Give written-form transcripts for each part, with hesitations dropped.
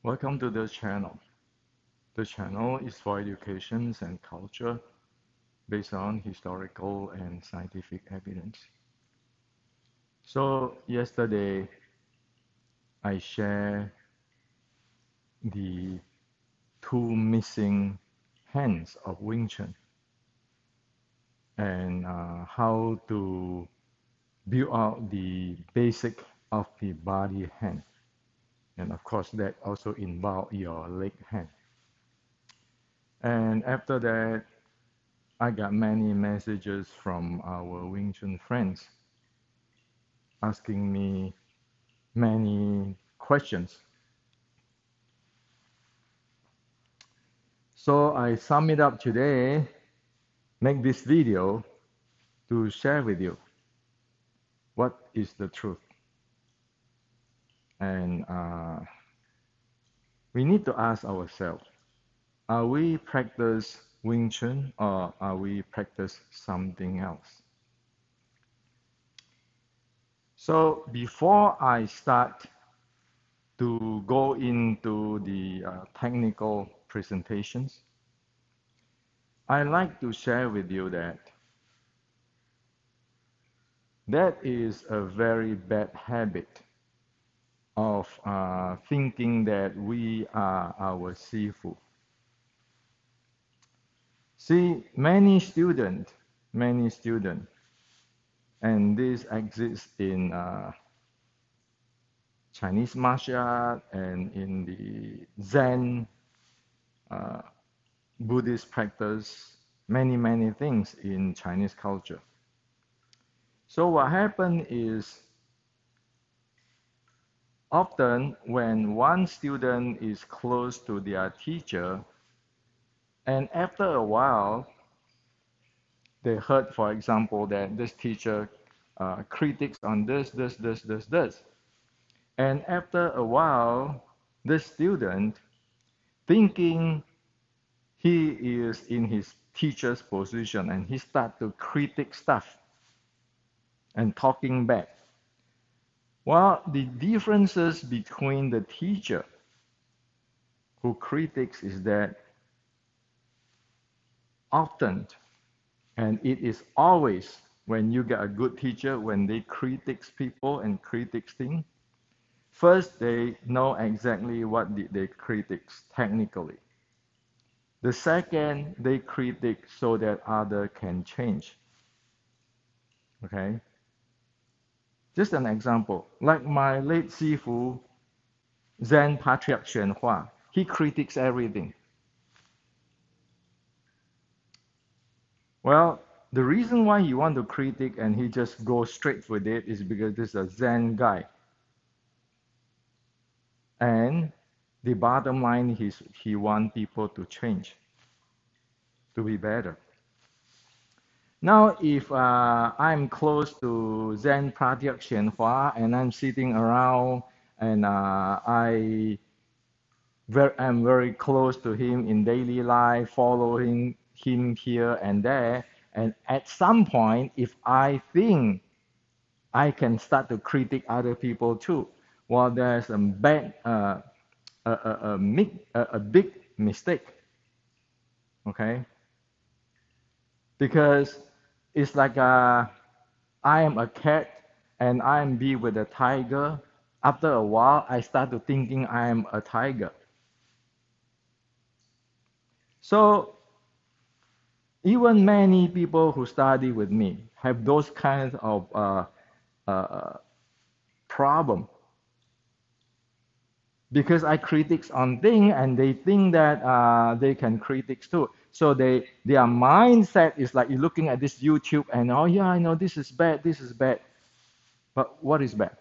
Welcome to the channel. The channel is for education and culture based on historical and scientific evidence. So yesterday I shared the two missing hands of Wing Chun and how to build out the basic of the body hand. And of course that also involves your leg hand. And after that, I got many messages from our Wing Chun friends asking me many questions. So I sum it up today, make this video to share with you what is the truth. And we need to ask ourselves, are we practice Wing Chun or are we practice something else? So before I start to go into the technical presentations, I like to share with you that that is a very bad habit of thinking that we are our Sifu. See, many students, and this exists in Chinese martial art and in the Zen uh, Buddhist practice, many things in Chinese culture. So what happened is often when one student is close to their teacher, and after a while, they heard, for example, that this teacher critiques on this. And after a while, this student, thinking he is in his teacher's position, and he start to critique stuff and talking back. Well, the differences between the teacher who critiques is that often, and it is always when you get a good teacher, when they critiques people and critiques things, first they know exactly what they critiques technically. The second, they critique so that other can change. Okay? Just an example, like my late Sifu, Zen Patriarch Xuan Hua, he critiques everything. Well, the reason why he want to critique and he just go straight with it is because this is a Zen guy. And the bottom line is he want people to change, to be better. Now, if I'm close to Zen Pratyek Xianhua and I'm sitting around and I'm very close to him in daily life, following him here and there, and at some point, if I think I can start to critique other people too, well, there's a big mistake, okay? Because it's like I am a cat and I am be with a tiger. After a while, I start to thinking I am a tiger. So even many people who study with me have those kinds of problem because I critiques on things and they think that they can critiques too. So their mindset is like you're looking at this YouTube and oh yeah, I know this is bad, this is bad. But what is bad?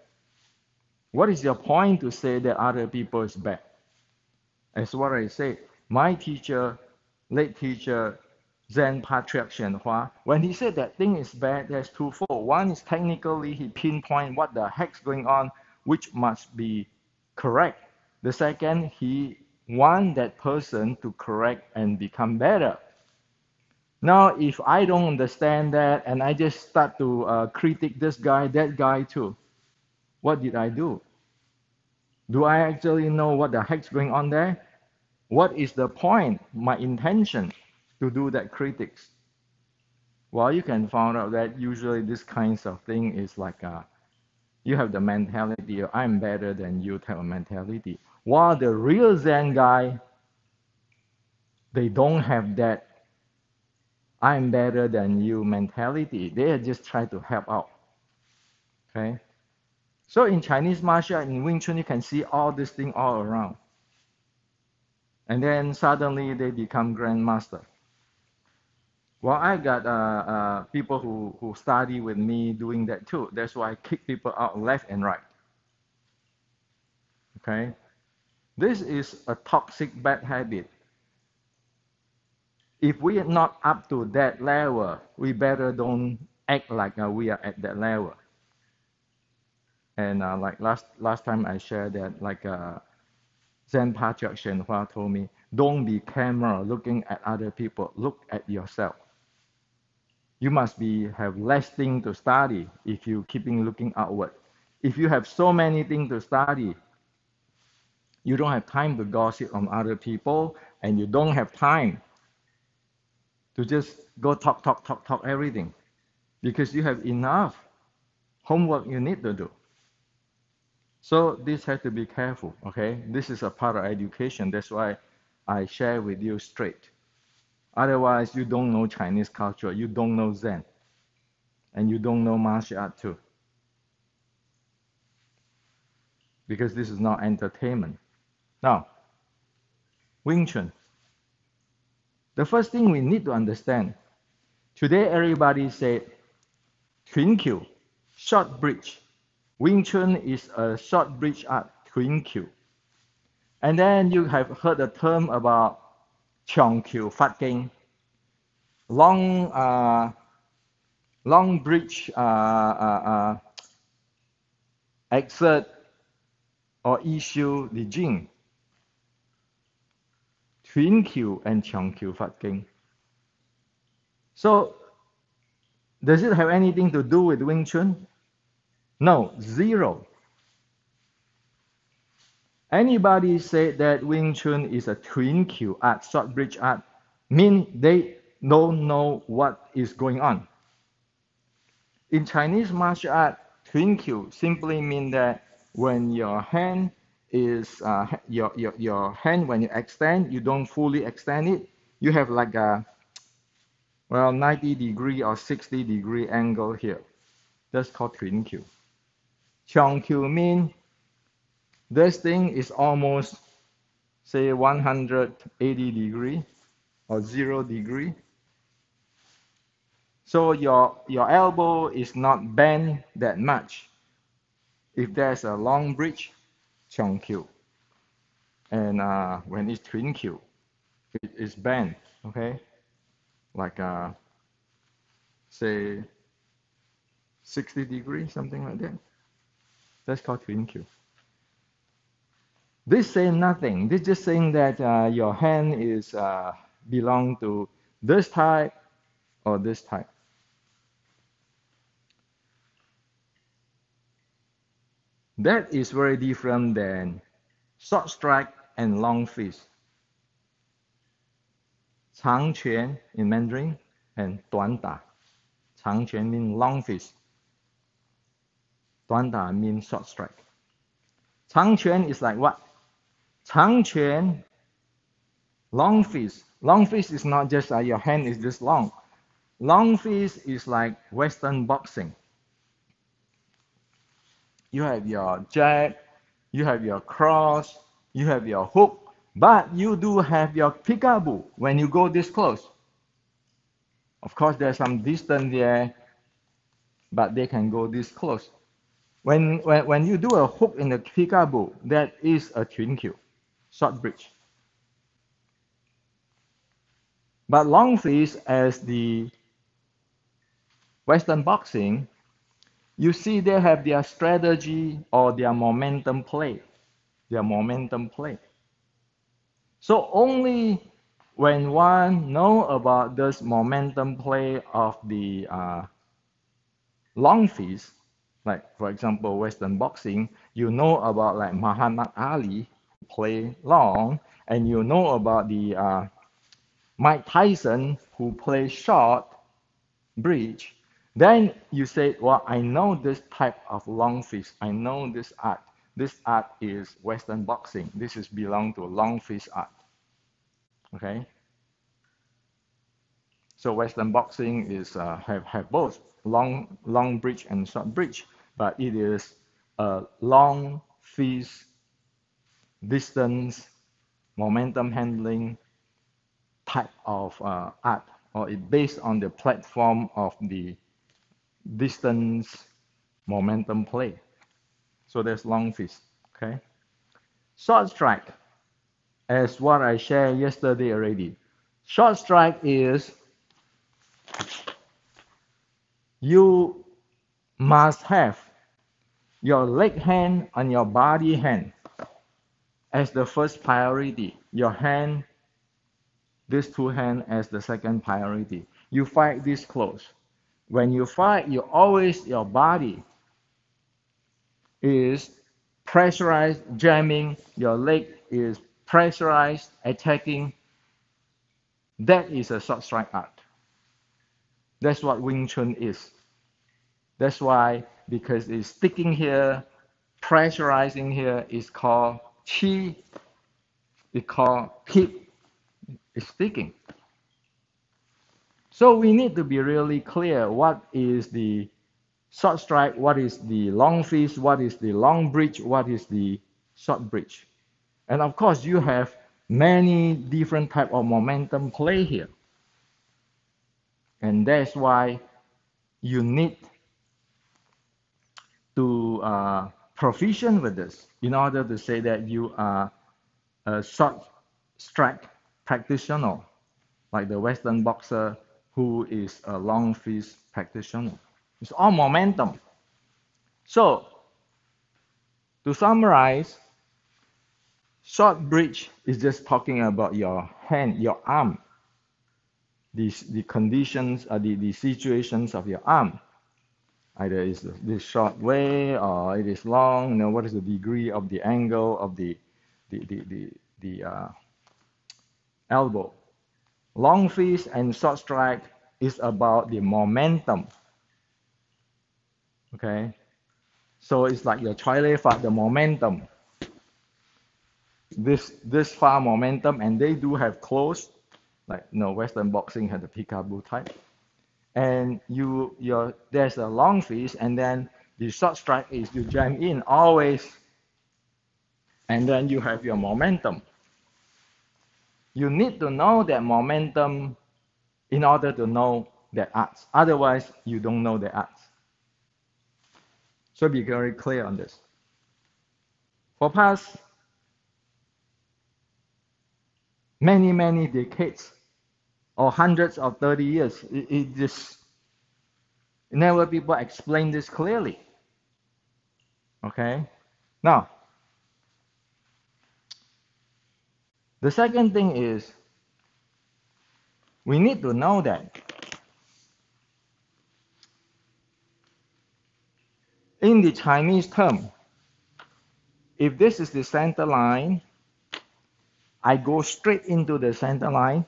What is your point to say that other people is bad? As what I say, my teacher, late teacher, Zen Patriarch Xianhua, when he said that thing is bad, there's twofold. One is technically he pinpoint what the heck's going on, which must be correct. The second, he want that person to correct and become better. Now, if I don't understand that and I just start to critique this guy, that guy too, what did I do? Do I actually know what the heck's going on there? What is the point, my intention to do that critics? Well, you can find out that usually this kinds of thing is like you have the mentality of I'm better than you type of mentality. While the real Zen guy, they don't have that I'm better than you mentality. They are just trying to help out. Okay? So in Chinese martial art, in Wing Chun, you can see all this thing all around. And then suddenly they become grandmaster. Well, I got people who study with me doing that too. That's why I kick people out left and right. Okay? This is a toxic bad habit. If we are not up to that level, we better don't act like we are at that level. And like last time I shared that, like Zen Patriarch Shenhua told me, don't be camera looking at other people. Look at yourself. You must have less thing to study if you keeping looking outward. If you have so many things to study, you don't have time to gossip on other people, and you don't have time to just go talk everything, because you have enough homework you need to do. So this has to be careful, okay? This is a part of education. That's why I share with you straight. Otherwise, you don't know Chinese culture, you don't know Zen, and you don't know martial art too. Because this is not entertainment. Now, Wing Chun. The first thing we need to understand, today everybody say twin Q, short bridge. Wing Chun is a short bridge art, twin Q. And then you have heard the term about Chong Q, Fat King, long, long bridge exert or issue the Jing, twin Q and Chong Q, Fat King. So does it have anything to do with Wing Chun? No, zero. Anybody say that Wing Chun is a twin Q art, short bridge art, mean they don't know what is going on. In Chinese martial art, twin Q simply mean that when your hand is your hand when you extend, you don't fully extend it. You have like a 90-degree or 60-degree angle here. That's called twin Q. Chong Q mean this thing is almost say 180 degree or 0 degree. So your elbow is not bent that much. If there's a long bridge, Chong Q. And when it's twin Q, it is bent, okay? Like say 60 degrees, something like that. That's called twin Q. This saying nothing. This just saying that your hand is belong to this type or this type. That is very different than short strike and long fist. 长拳 in Mandarin and 短打. 长拳 means long fist. 短打 means short strike. 长拳 is like what? 长拳, long fist. Long fist is not just your hand is this long. Long fist is like Western boxing. You have your jab, you have your cross, you have your hook, but you do have your peekaboo when you go this close. Of course, there's some distance there, but they can go this close. When you do a hook in the peekaboo, that is a twin Q, short bridge. But long fist, as the Western boxing, you see they have their strategy or their momentum play. Their momentum play. So only when one know about this momentum play of the long fist, like for example Western boxing, You know about like Muhammad Ali, play long, and you know about the Mike Tyson, who plays short bridge. Then you say, well, I know this type of long fist. I know this art. This art is Western boxing. This is belong to long fist art. Okay. So Western boxing is have both long bridge and short bridge, but it is a long fist distance momentum handling type of art, or it based on the platform of the distance momentum play. So there's long fist. Okay. Short strike, as what I shared yesterday already. Short strike is you must have your leg hand and your body hand as the first priority. Your hand, these two hands as the second priority. You fight this close. When you fight, you always, your body is pressurized, jamming, your leg is pressurized, attacking. That is a short strike art. That's what Wing Chun is. That's why, because it's sticking here, pressurizing here, is called chi, it's called hip, it's sticking. So we need to be really clear what is the short strike, what is the long fist, what is the long bridge, what is the short bridge. And of course, you have many different type of momentum play here. And that's why you need to proficient with this in order to say that you are a short strike practitioner, like the Western boxer who is a long fist practitioner. It's all momentum. So to summarize, short bridge is just talking about your hand, your arm, the conditions, the situations of your arm. Either it's this short way or it is long. You know, what is the degree of the angle of the elbow. Long fist and short strike is about the momentum. Okay, so it's like your Chile far, the momentum. This far momentum, and they do have close, like Western boxing has the peekaboo type. And there's a long fist, and then the short strike is you jam in always, and then you have your momentum. You need to know that momentum in order to know the arts. Otherwise, you don't know the arts. So be very clear on this. For past many decades or hundreds of 30 years, it just never people explain this clearly. Okay? Now, the second thing is we need to know that in the Chinese term, if this is the center line, I go straight into the center line.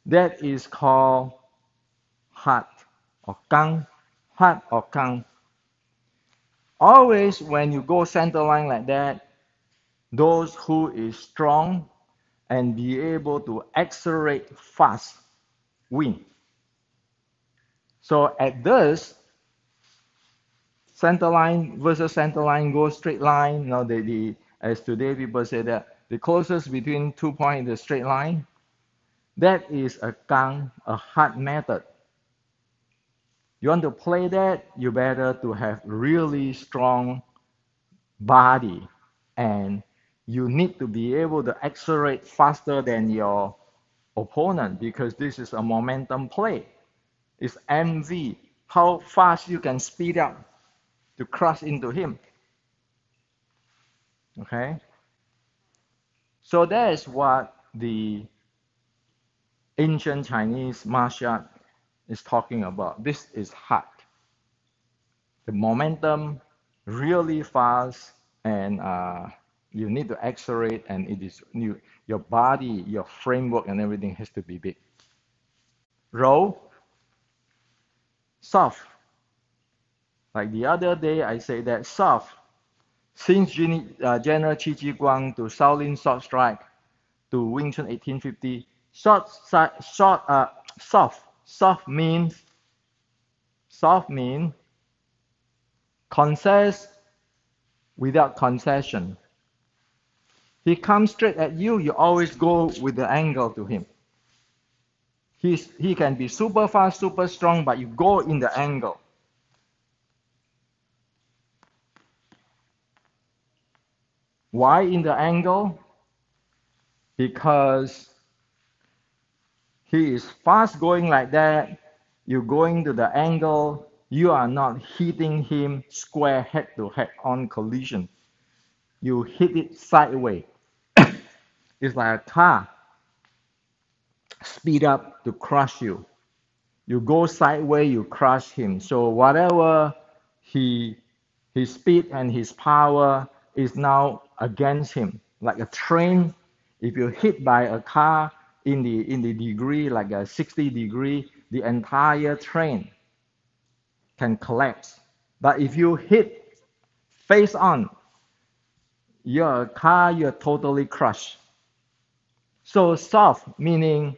That is called hat or gang. Hat or gang. Always when you go center line like that, those who is strong and be able to accelerate fast win. So at this, center line versus center line go straight line. As today people say that the closest between 2 points is a straight line. That is a gang, a hard method. You want to play that, you better to have really strong body, and you need to be able to accelerate faster than your opponent, because this is a momentum play. It's MV, how fast you can speed up to crush into him. Okay? So that is what the ancient Chinese martial art is talking about. This is hard. The momentum really fast, and you need to accelerate, and it is your body, your framework, and everything has to be big. Roll, soft. Like the other day, I say that soft. Since General Qi Ji Guang to Shaolin Sword Strike to Wing Chun 1850, soft. Soft means concess without concession. He comes straight at you, you always go with the angle to him. He can be super fast, super strong, but you go in the angle. Why in the angle? Because he is fast going like that. You going to the angle. You are not hitting him square head to head on collision. You hit it sideways. It's like a car speed up to crush you. You go sideways, you crush him. So whatever he his speed and his power is now against him. Like a train, if you're hit by a car in the degree like a 60-degree, the entire train can collapse. But if you hit face on your car, you're totally crushed. So soft meaning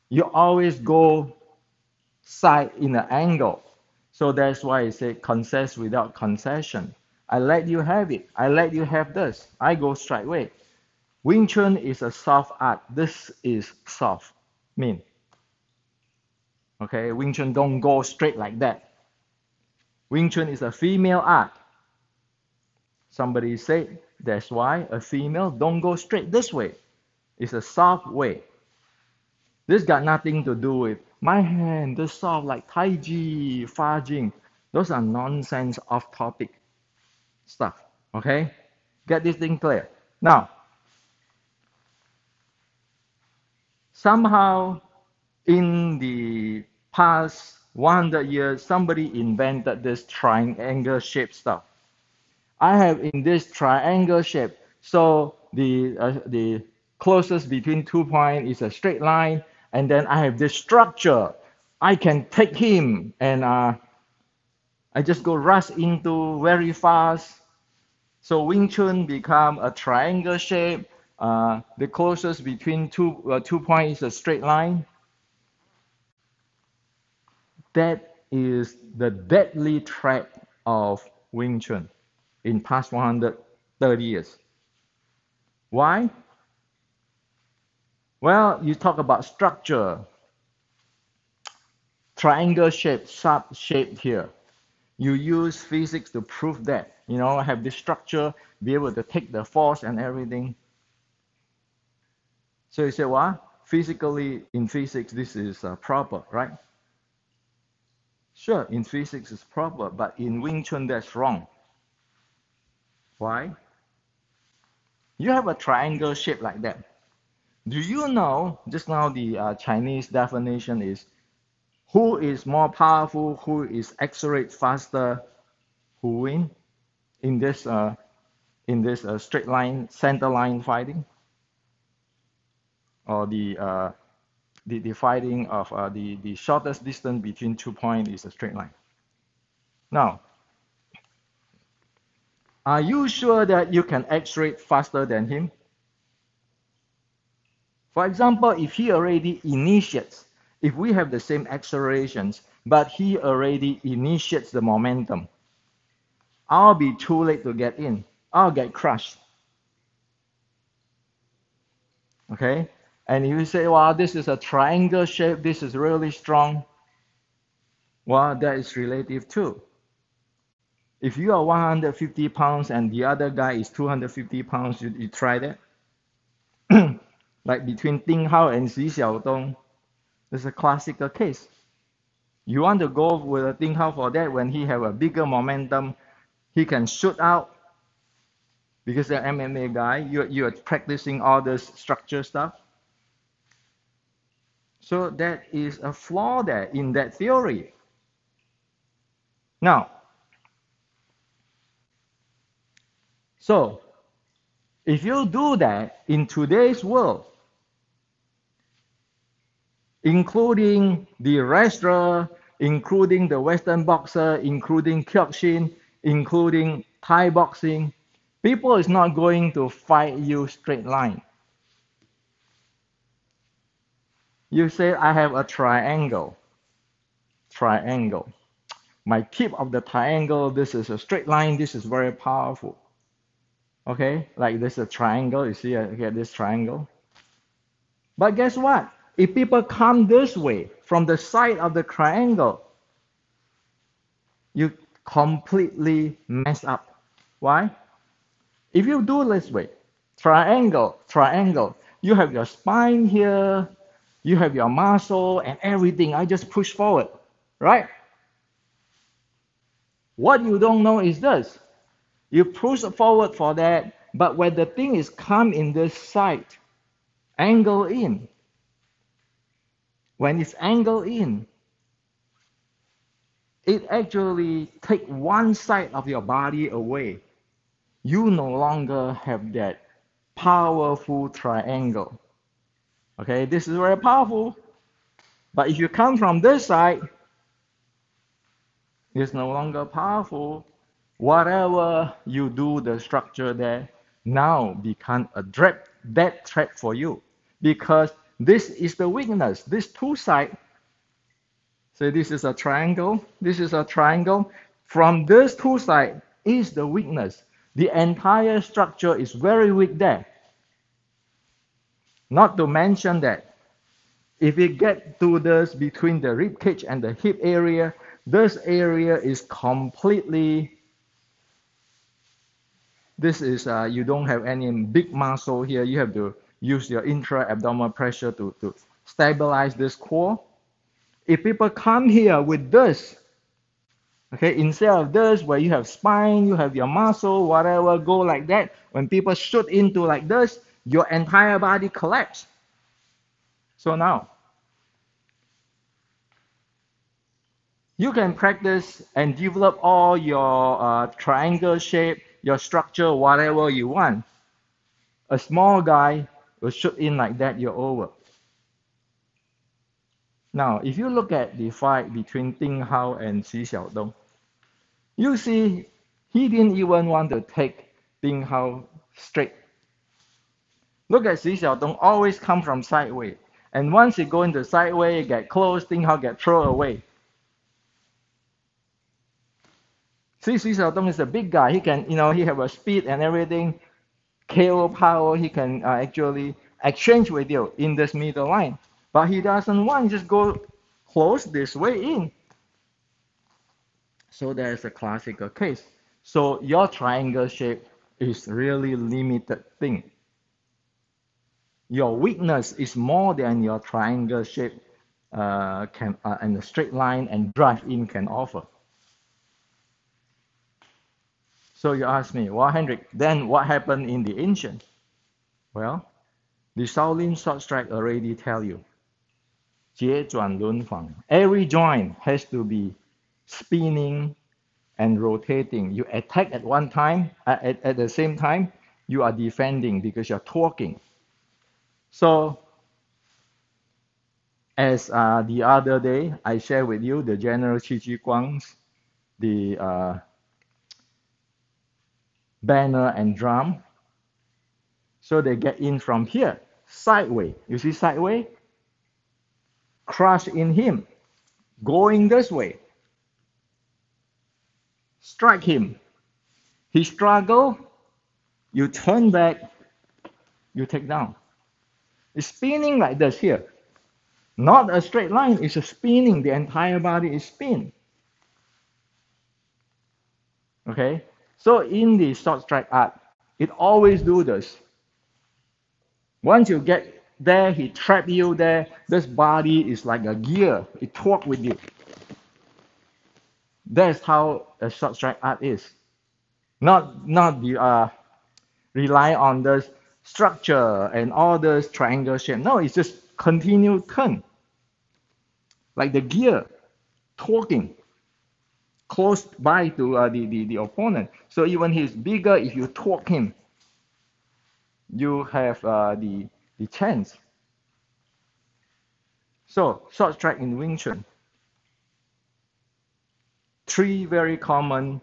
you always go side in an angle. So that's why I say concess without concession. I let you have it. I let you have this. I go straight way. Wing Chun is a soft art. This is soft. Mean. Okay, Wing Chun don't go straight like that. Wing Chun is a female art. Somebody said that's why a female don't go straight this way. It's a soft way. This got nothing to do with my hand, this soft like Tai Chi, Fa Jing. Those are nonsense off topic stuff. Okay? Get this thing clear. Now, somehow in the past 100 years, somebody invented this triangle shaped stuff. I have in this triangle shape. So the closest between 2 points is a straight line, and then I have this structure. I can take him, and I just go rush into very fast. So Wing Chun become a triangle shape. The closest between 2 points is a straight line. That is the deadly threat of Wing Chun in past 130 years. Why? Well, you talk about structure, triangle shape, sharp shape here. You use physics to prove that. Have this structure, be able to take the force and everything. So you say, what? Physically, in physics, this is proper, right? Sure, in physics it's proper, but in Wing Chun that's wrong. Why? You have a triangle shape like that. Do you know, just now the Chinese definition is, who is more powerful, who is accelerate faster, who win in this straight line, center line fighting, or the fighting of the shortest distance between 2 points is a straight line. Now, are you sure that you can accelerate faster than him? For example, if he already initiates, if we have the same accelerations, but he already initiates the momentum, I'll be too late to get in. I'll get crushed. Okay? And if you say, wow, this is a triangle shape, this is really strong, well, that is relative too. If you are 150 pounds and the other guy is 250 pounds, you try that? Like between Ding Hao and Xi Xiaodong, there's a classical case. You want to go with a Ding Hao for that when he have a bigger momentum, he can shoot out because the MMA guy, you are practicing all this structure stuff. So that is a flaw there in that theory. Now, So if you do that in today's world, including the wrestler, including the Western boxer, including Kyokushin, including Thai boxing, people is not going to fight you straight line. You say, I have a triangle. Triangle. My tip of the triangle, this is a straight line, this is very powerful. Okay, like this is a triangle, you see, okay, this triangle. But guess what? If people come this way from the side of the triangle, you completely mess up. Why? If you do this way, triangle, triangle, you have your spine here, you have your muscle and everything. I just push forward, right? What you don't know is this. You push forward for that, but when the thing is come in this side, angle in, when it's angle in, it actually take one side of your body away. You no longer have that powerful triangle. Okay, this is very powerful. But if you come from this side, it's no longer powerful. Whatever you do, the structure there now become a dead threat for you. Because this is the weakness. This two side, say this is a triangle, this is a triangle. From this two side is the weakness. The entire structure is very weak there. Not to mention that if you get to this between the rib cage and the hip area, this area is completely, this is, you don't have any big muscle here. You have to use your intra-abdominal pressure to stabilize this core. If people come here with this, okay, instead of this, where you have spine, you have your muscle, whatever, go like that, when people shoot into like this, your entire body collapse. So now, you can practice and develop all your triangle shape, your structure, whatever you want. A small guy will shoot in like that, you're over. Now, if you look at the fight between Ding Hao and Xi Xiaodong, you see he didn't even want to take Ding Hao straight. Look at Xi Xiaodong, always come from sideways. And once he go into sideways, get close, Ding Hao get thrown away. See, Xi Xiaodong is a big guy. He can, he have a speed and everything, KO power. He can actually exchange with you in this middle line. But he doesn't want, just go close this way in. So there's a classical case. So your triangle shape is really limited thing. Your weakness is more than your triangle shape and the straight line and drive in can offer. So you ask me, well, Hendrik, then what happened in the ancient? Well, the Shaolin short strike already tell you. 接转轮防. Every joint has to be spinning and rotating. You attack at one time, at the same time, you are defending because you're talking. So, as the other day, I shared with you the General Qi Ji Guang's, the banner and drum. So they get in from here, sideways. You see sideways? Crush in him, going this way. Strike him. He struggle, you turn back, you take down. It's spinning like this here. Not a straight line, it's a spinning. The entire body is spin. Okay? So in the short strike art, it always do this. Once you get there, he trap you there. This body is like a gear. It talk with you. That's how a short strike art is. Not the rely on the structure and all this triangle shape. No, it's just continue turn. Like the gear, talking, close by to the opponent. So even he's bigger, if you torque him, you have the chance. So short strike in Wing Chun. Three very common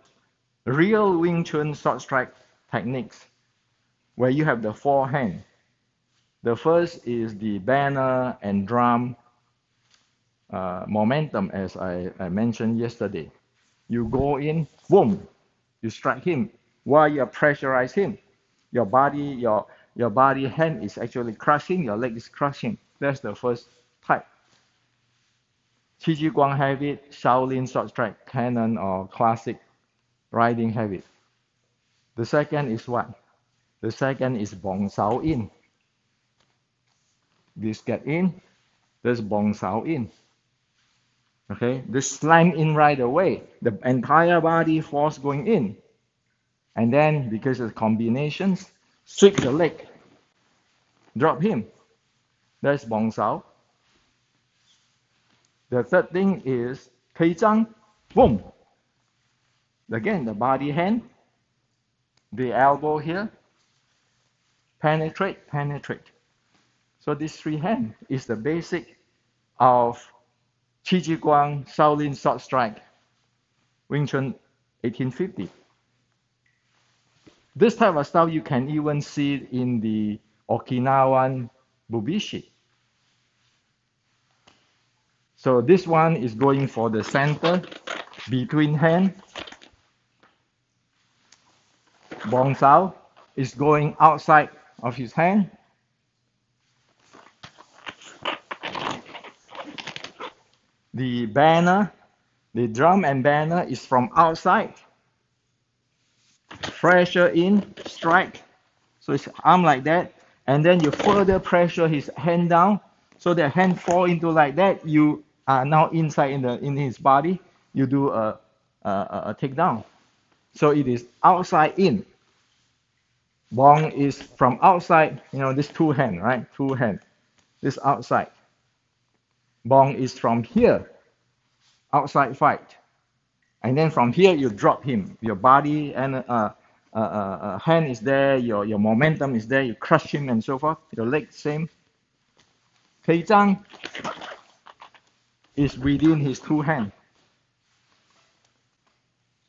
real Wing Chun short strike techniques where you have the forehand. The first is the banner and drum momentum, as I mentioned yesterday. You go in, boom, you strike him while you pressurize him. Your body hand is actually crushing, your leg is crushing. That's the first type. Chi Chi Guang have it, Shaolin short strike, canon or classic riding have it. The second is what? The second is Bong Sao In. This get in, this Bong Sao In. Okay, this slam in right away. The entire body force going in. And then, because of combinations, sweep the leg, drop him. That's Bong Sao. The third thing is Kei Zhang, boom. Again, the body hand, the elbow here, penetrate, penetrate. So this three hand is the basic of Qi Ji Guang Shaolin Short Strike, Wing Chun 1850. This type of style you can even see in the Okinawan Bubishi. So this one is going for the center, between hand. Bong Sao is going outside of his hand. The banner, the drum and banner is from outside. Pressure in, strike. So it's arm like that. And then you further pressure his hand down. So the hand fall into like that. You are now inside in his body. You do a takedown. So it is outside in. Bong is from outside. You know, this two hand, right? Two hand. This outside. Bong is from here. Outside fight. And then from here you drop him. Your body and hand is there. Your momentum is there. You crush him and so forth. Your leg same. Kei Zhang is within his two hands.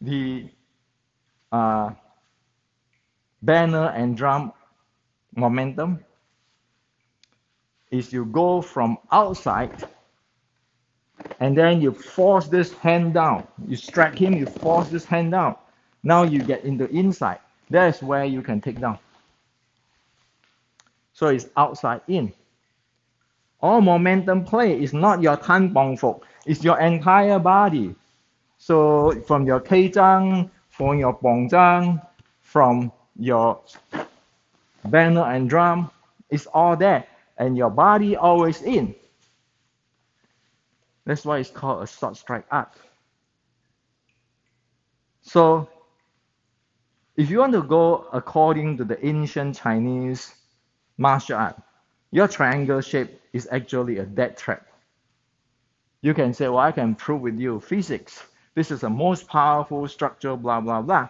The banner and drum momentum is you go from outside and then you force this hand down. You strike him, you force this hand down. Now you get into inside. That's where you can take down. So it's outside in. All momentum play is not your Tan Bong Fok. It's your entire body. So from your Kei Zhang, from your Bong Zhang, from your banner and drum, it's all there. And your body always in. That's why it's called a short strike art. So if you want to go according to the ancient Chinese martial art, your triangle shape is actually a death trap. You can say, well, I can prove with you physics. This is the most powerful structure, blah, blah, blah.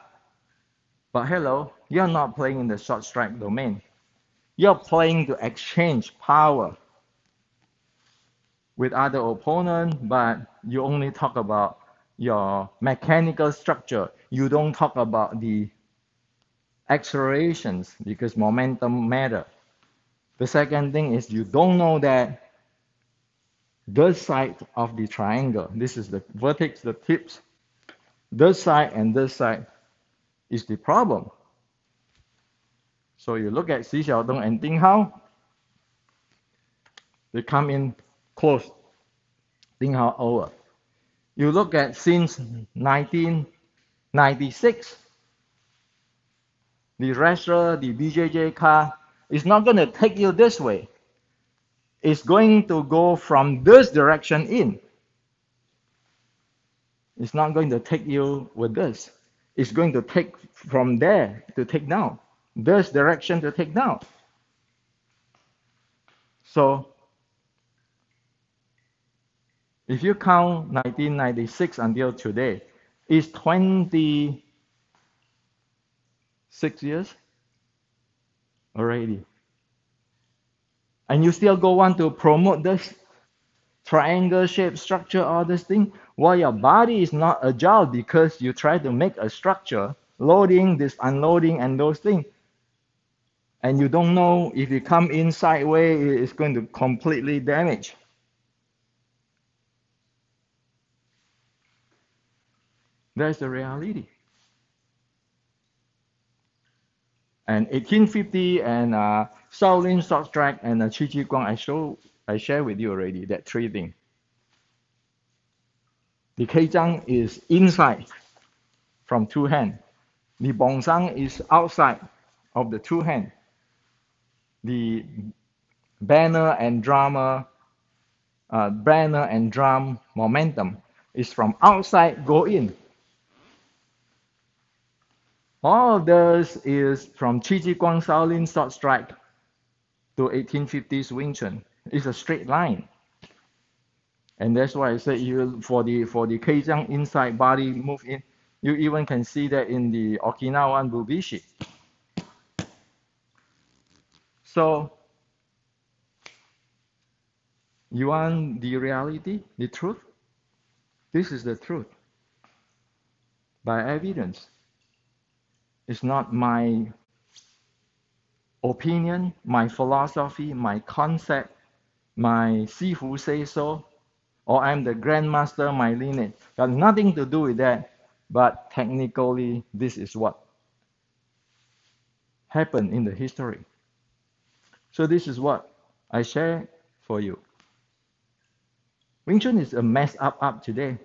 But hello, you're not playing in the short strike domain. You're playing to exchange power with other opponent, but you only talk about your mechanical structure. You don't talk about the accelerations because momentum matter. The second thing is you don't know that this side of the triangle, this is the vertex, the tips, this side and this side is the problem. So you look at Xi Xiaodong and Ding Hao, they come in close. Ding Hao over. You look at since 1996, the wrestler, the BJJ car, is not going to take you this way. It's going to go from this direction in. It's not going to take you with this. It's going to take from there to take down. This direction to take down. So if you count 1996 until today, It's 26 years already. And you still go on to promote this triangle shape structure, all this thing, while your body is not agile because you try to make a structure, loading, this unloading, and those things. And you don't know if you come in sideways, it's going to completely damage. That's the reality. And 1850 and Shaolin short track and Qi Ji Guang, I share with you already that three things. The Keizang is inside from two hands. The Bongsang is outside of the two hands. The banner and drum momentum is from outside go in. All of this is from Qi Ji Guang Shaolin short strike to 1850s Wing Chun. It's a straight line. And that's why I say you for the Keizang inside body move in, you even can see that in the Okinawan Bubishi. So you want the reality, the truth? This is the truth. By evidence. It's not my opinion, my philosophy, my concept, my Sifu say so, or I'm the grandmaster, my lineage. Got nothing to do with that. But technically, this is what happened in the history. So this is what I share for you. Wing Chun is a mess up today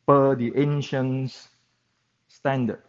per the ancient standard.